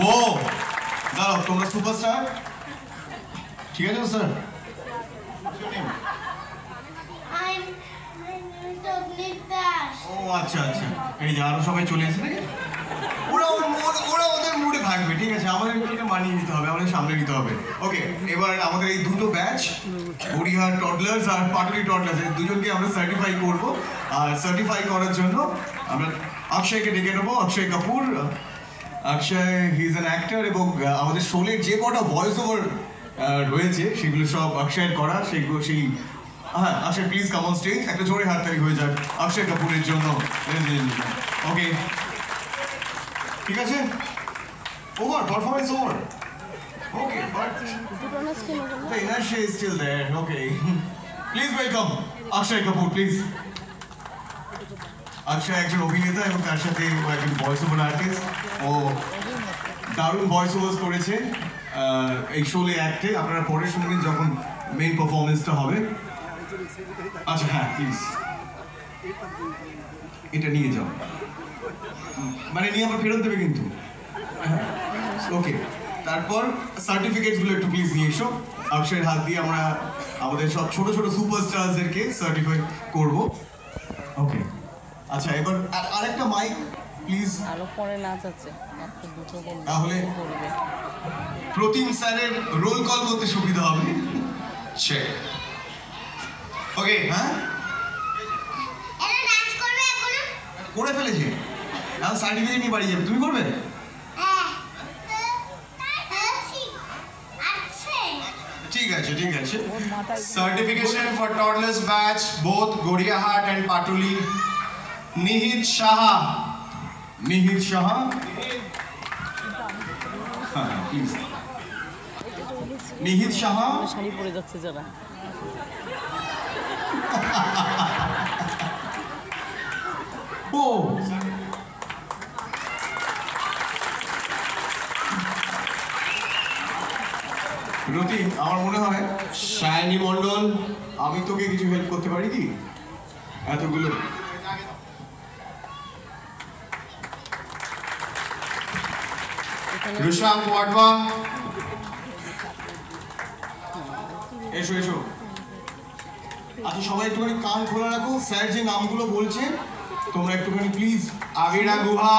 ও দাঁড়াও, তোমরা সুপারস্টার, ঠিক আছে স্যার? ও আচ্ছা আচ্ছা, এই যে আরো সবাই চলে এসে নাকি? ওরা ওদের মুডে থাকবে, ঠিক আছে, আমাদের এগুলোকে মানিয়ে নিতে হবে, আমাদের সামনে নিতে হবে। ওকে, এবার আমাদের এই দুটো ব্যাচ, গড়িয়াহাট টডলার্স আর পাটুলি টডলার্স, এই দুজনকে আমরা সার্টিফাই করব। আর সার্টিফাই করার জন্য আমরা অক্ষয়কে ডেকে নেবো, অক্ষয় কাপুর। অক্ষয় হি ইজ অ্যান অ্যাক্টর, এবং আমাদের শোলের যে কটা ভয়েস ওভার রয়েছে সেগুলো সব অক্ষয়ের করা, সেগুলো সেই হ্যাঁ। অক্ষয় প্লিজ কাম অন স্টেজ, একটা জোরে হাততালি হয়ে যাক অক্ষয় কাপুরের জন্য। ওকে, ঠিক আছে, over, performance over. Okay, but the inertia is still there. Okay, please welcome Akshay Kapoor, please. Akshay একজন অভিনেতা এবং তার সাথে ও একজন ভয়েস ওভার আর্টিস্ট। ও দারুণ ভয়েস ওভার করেছে এই শোলে অ্যাক্টে। আপনারা পরে শুনবেন যখন মেইন পারফরমেন্সটা হবে। আচ্ছা হ্যাঁ, প্লিজ এটা নিয়ে যাও, মানে নিয়ে আবার ফেরত দেবে কিন্তু। ওকে, তারপর সার্টিফিকেটসগুলো একটু প্লিজ নিয়ে এসো। অক্ষয়ের হাত দিয়ে আমরা আমাদের সব ছোট ছোট সুপারস্টারদেরকে সার্টিফাই করব। ওকে, আচ্ছা এবার আরেকটা মাইক প্লিজ। আরো পরে নাচ আছে, তাহলে প্রতিম স্যারের রোল কল করতে সুবিধা হবে। ওকে, হ্যাঁ করে ফেলেছি, এখন সার্টিফিকেট নিয়ে বাড়ি যাবে। তুমি করবে? ঠিক আছে, ঠিক আছে। Certification for toddlers batch, both Goriyahat and Patuli. Nihit Shaha. নিহিত সাহা, হ্যাঁ প্লিজ। নিহিত সাহা, শাড়ি পরে যাচ্ছে যারা। ও রতি, আমার মনে হয় Shiny Mondol. আমি তোকে কিছু হেল্প করতে পারি কি? এতগুলো Rushank Wadhwa. এসো এসো। আচ্ছা সবাই একটুখানি কান খোলা রাখো, স্যার যে নামগুলো বলছেন তোমরা একটুখানি প্লিজ। Avida Guha.